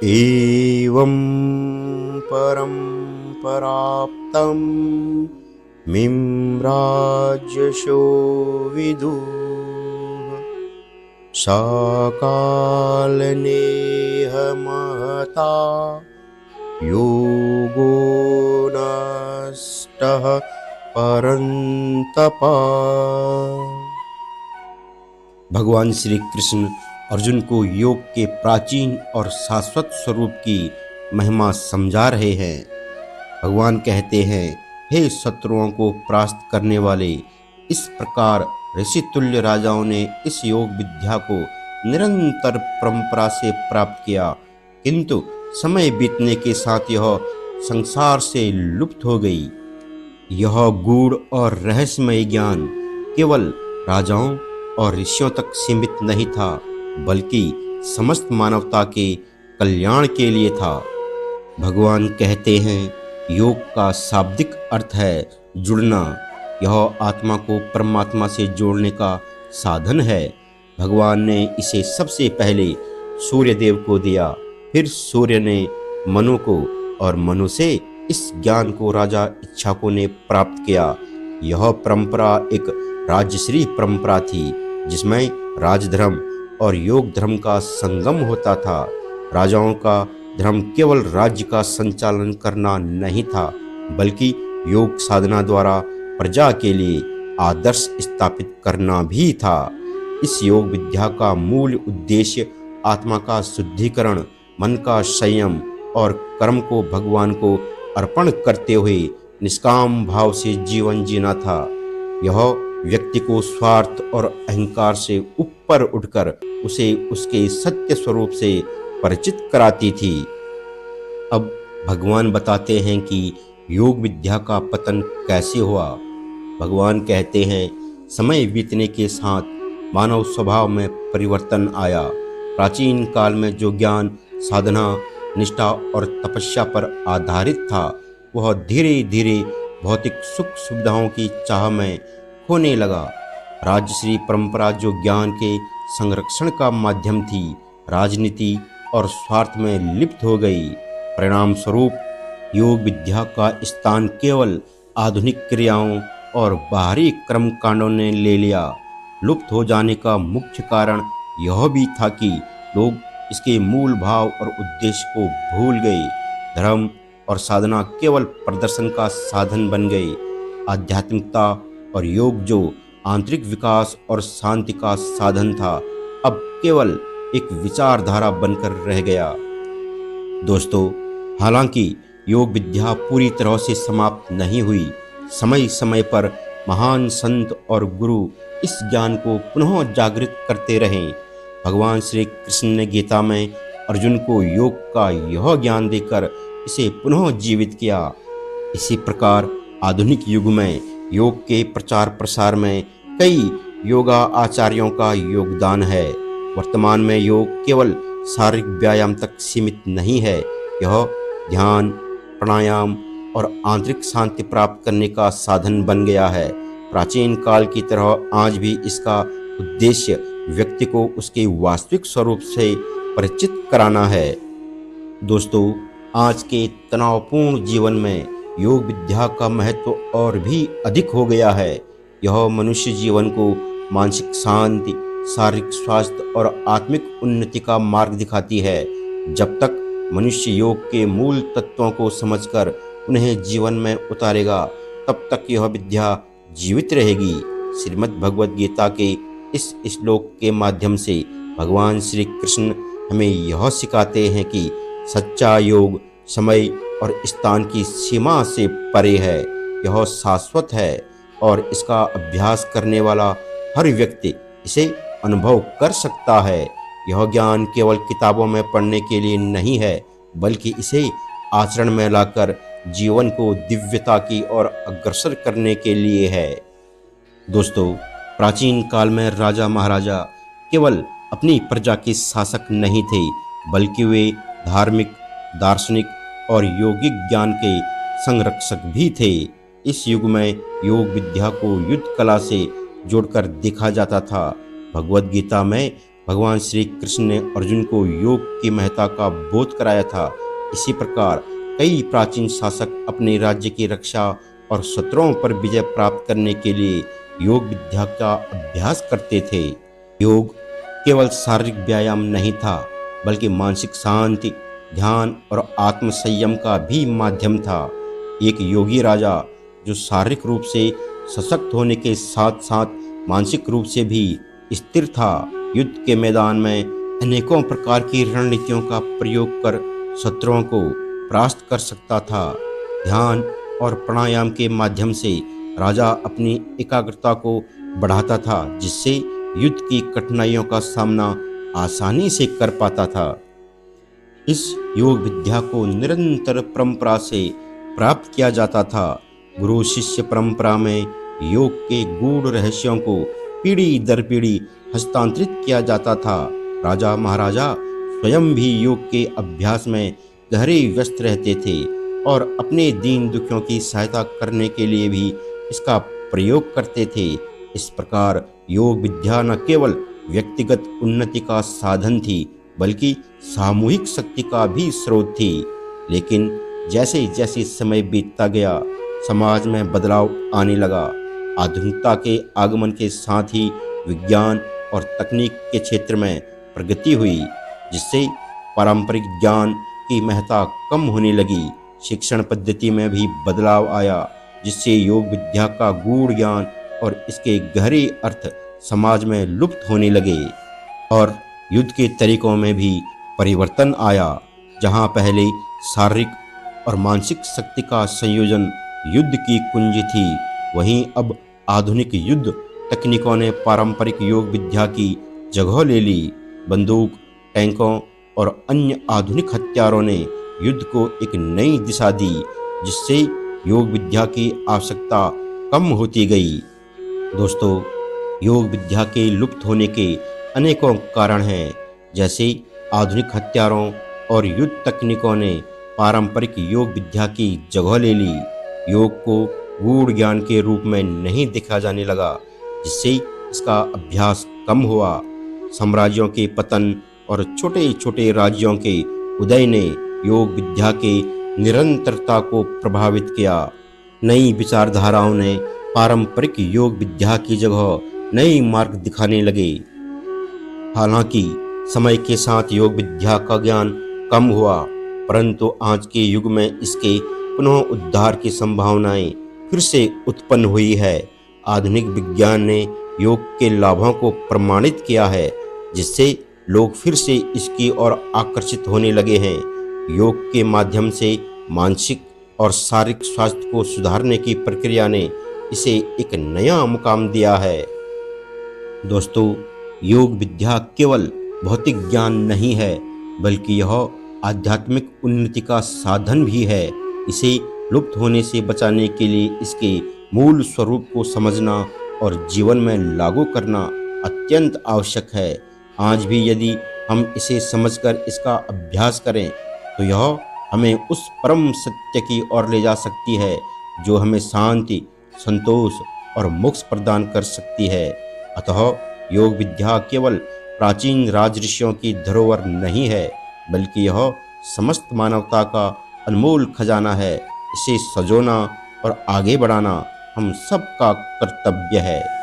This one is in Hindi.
एवं परम्पराप्तं मिं राज्यशो विदुः सकालनेह महता योगो नष्टः परन्तप। भगवान श्री कृष्ण अर्जुन को योग के प्राचीन और शाश्वत स्वरूप की महिमा समझा रहे हैं। भगवान कहते हैं, हे शत्रुओं को परास्त करने वाले, इस प्रकार ऋषि तुल्य राजाओं ने इस योग विद्या को निरंतर परंपरा से प्राप्त किया, किंतु समय बीतने के साथ यह संसार से लुप्त हो गई। यह गूढ़ और रहस्यमय ज्ञान केवल राजाओं और ऋषियों तक सीमित नहीं था, बल्कि समस्त मानवता के कल्याण के लिए था। भगवान कहते हैं, योग का शाब्दिक अर्थ है जुड़ना। यह आत्मा को परमात्मा से जोड़ने का साधन है। भगवान ने इसे सबसे पहले सूर्य देव को दिया, फिर सूर्य ने मनु को, और मनु से इस ज्ञान को राजा इक्ष्वाकु ने प्राप्त किया। यह परंपरा एक राजश्री परंपरा थी, जिसमें राजधर्म और योग धर्म का संगम होता था। राजाओं का धर्म केवल राज्य का संचालन करना नहीं था, बल्कि योग साधना द्वारा प्रजा के लिए आदर्श स्थापित करना भी था। इस योग विद्या का मूल उद्देश्य आत्मा का शुद्धिकरण, मन का संयम और कर्म को भगवान को अर्पण करते हुए निष्काम भाव से जीवन जीना था। यह व्यक्ति को स्वार्थ और अहंकार से ऊपर उठकर उसे उसके सत्य स्वरूप से परिचित कराती थी। अब भगवान बताते हैं कि योग विद्या का पतन कैसे हुआ। भगवान कहते हैं, समय बीतने के साथ मानव स्वभाव में परिवर्तन आया। प्राचीन काल में जो ज्ञान साधना, निष्ठा और तपस्या पर आधारित था, वह धीरे धीरे भौतिक सुख सुविधाओं की चाह में होने लगा। राजश्री परंपरा जो ज्ञान के संरक्षण का माध्यम थी, राजनीति और स्वार्थ में लिप्त हो गई। परिणाम स्वरूप योग विद्या का स्थान केवल आधुनिक क्रियाओं और बाहरी कर्म कांडों ने ले लिया। लुप्त हो जाने का मुख्य कारण यह भी था कि लोग इसके मूल भाव और उद्देश्य को भूल गए। धर्म और साधना केवल प्रदर्शन का साधन बन गए। आध्यात्मिकता और योग जो आंतरिक विकास और शांति का साधन था, अब केवल एक विचारधारा बनकर रह गया। दोस्तों, हालांकि योग विद्या पूरी तरह से समाप्त नहीं हुई। समय समय पर महान संत और गुरु इस ज्ञान को पुनः जागृत करते रहे। भगवान श्री कृष्ण ने गीता में अर्जुन को योग का यह ज्ञान देकर इसे पुनः जीवित किया। इसी प्रकार आधुनिक युग में योग के प्रचार प्रसार में कई योगा आचार्यों का योगदान है। वर्तमान में योग केवल शारीरिक व्यायाम तक सीमित नहीं है। यह ध्यान, प्राणायाम और आंतरिक शांति प्राप्त करने का साधन बन गया है। प्राचीन काल की तरह आज भी इसका उद्देश्य व्यक्ति को उसके वास्तविक स्वरूप से परिचित कराना है। दोस्तों, आज के तनावपूर्ण जीवन में योग विद्या का महत्व और भी अधिक हो गया है। यह मनुष्य जीवन को मानसिक शांति, शारीरिक स्वास्थ्य और आत्मिक उन्नति का मार्ग दिखाती है। जब तक मनुष्य योग के मूल तत्वों को समझकर उन्हें जीवन में उतारेगा, तब तक यह विद्या जीवित रहेगी। श्रीमद् भगवद गीता के इस श्लोक के माध्यम से भगवान श्री कृष्ण हमें यह सिखाते हैं कि सच्चा योग समय और स्थान की सीमा से परे है। यह शाश्वत है और इसका अभ्यास करने वाला हर व्यक्ति इसे अनुभव कर सकता है। यह ज्ञान केवल किताबों में पढ़ने के लिए नहीं है, बल्कि इसे आचरण में लाकर जीवन को दिव्यता की ओर अग्रसर करने के लिए है। दोस्तों, प्राचीन काल में राजा महाराजा केवल अपनी प्रजा के शासक नहीं थे, बल्कि वे धार्मिक, दार्शनिक और योगिक ज्ञान के संरक्षक भी थे। इस युग में योग विद्या को युद्ध कला से जोड़कर देखा जाता था। भगवद गीता में भगवान श्री कृष्ण ने अर्जुन को योग की महत्ता का बोध कराया था। इसी प्रकार कई प्राचीन शासक अपने राज्य की रक्षा और शत्रुओं पर विजय प्राप्त करने के लिए योग विद्या का अभ्यास करते थे। योग केवल शारीरिक व्यायाम नहीं था, बल्कि मानसिक शांति, ध्यान और आत्म संयम का भी माध्यम था। एक योगी राजा जो शारीरिक रूप से सशक्त होने के साथ साथ मानसिक रूप से भी स्थिर था, युद्ध के मैदान में अनेकों प्रकार की रणनीतियों का प्रयोग कर शत्रुओं को परास्त कर सकता था। ध्यान और प्राणायाम के माध्यम से राजा अपनी एकाग्रता को बढ़ाता था, जिससे युद्ध की कठिनाइयों का सामना आसानी से कर पाता था। इस योग विद्या को निरंतर परंपरा से प्राप्त किया जाता था। गुरु शिष्य परंपरा में योग के गूढ़ रहस्यों को पीढ़ी दर पीढ़ी हस्तांतरित किया जाता था। राजा महाराजा स्वयं भी योग के अभ्यास में गहरे व्यस्त रहते थे और अपने दीन दुखियों की सहायता करने के लिए भी इसका प्रयोग करते थे। इस प्रकार योग विद्या न केवल व्यक्तिगत उन्नति का साधन थी, बल्कि सामूहिक शक्ति का भी स्रोत थी। लेकिन जैसे जैसे समय बीतता गया, समाज में बदलाव आने लगा। आधुनिकता के आगमन के साथ ही विज्ञान और तकनीक के क्षेत्र में प्रगति हुई, जिससे पारंपरिक ज्ञान की महत्ता कम होने लगी। शिक्षण पद्धति में भी बदलाव आया, जिससे योग विद्या का गूढ़ ज्ञान और इसके गहरे अर्थ समाज में लुप्त होने लगे। और युद्ध के तरीकों में भी परिवर्तन आया। जहां पहले शारीरिक और मानसिक शक्ति का संयोजन युद्ध की कुंजी थी, वहीं अब आधुनिक युद्ध तकनीकों ने पारंपरिक योग विद्या की जगह ले ली। बंदूक, टैंकों और अन्य आधुनिक हथियारों ने युद्ध को एक नई दिशा दी, जिससे योग विद्या की आवश्यकता कम होती गई। दोस्तों, योग विद्या के लुप्त होने के अनेकों कारण हैं। जैसे आधुनिक हथियारों और युद्ध तकनीकों ने पारंपरिक योग विद्या की जगह ले ली। योग को गूढ़ ज्ञान के रूप में नहीं देखा जाने लगा, जिससे इसका अभ्यास कम हुआ। साम्राज्यों के पतन और छोटे छोटे राज्यों के उदय ने योग विद्या के निरंतरता को प्रभावित किया। नई विचारधाराओं ने पारंपरिक योग विद्या की जगह नए मार्ग दिखाने लगे। हालांकि समय के साथ योग विद्या का ज्ञान कम हुआ, परंतु आज के युग में इसके पुनः उद्धार की संभावनाएं फिर से उत्पन्न हुई है। आधुनिक विज्ञान ने योग के लाभों को प्रमाणित किया है, जिससे लोग फिर से इसकी ओर आकर्षित होने लगे हैं। योग के माध्यम से मानसिक और शारीरिक स्वास्थ्य को सुधारने की प्रक्रिया ने इसे एक नया मुकाम दिया है। दोस्तों, योग विद्या केवल भौतिक ज्ञान नहीं है, बल्कि यह आध्यात्मिक उन्नति का साधन भी है। इसे लुप्त होने से बचाने के लिए इसके मूल स्वरूप को समझना और जीवन में लागू करना अत्यंत आवश्यक है। आज भी यदि हम इसे समझकर इसका अभ्यास करें, तो यह हमें उस परम सत्य की ओर ले जा सकती है, जो हमें शांति, संतोष और मोक्ष प्रदान कर सकती है। अतः योग विद्या केवल प्राचीन राज ऋषियों की धरोहर नहीं है, बल्कि यह समस्त मानवता का अनमोल खजाना है। इसे सजोना और आगे बढ़ाना हम सबका कर्तव्य है।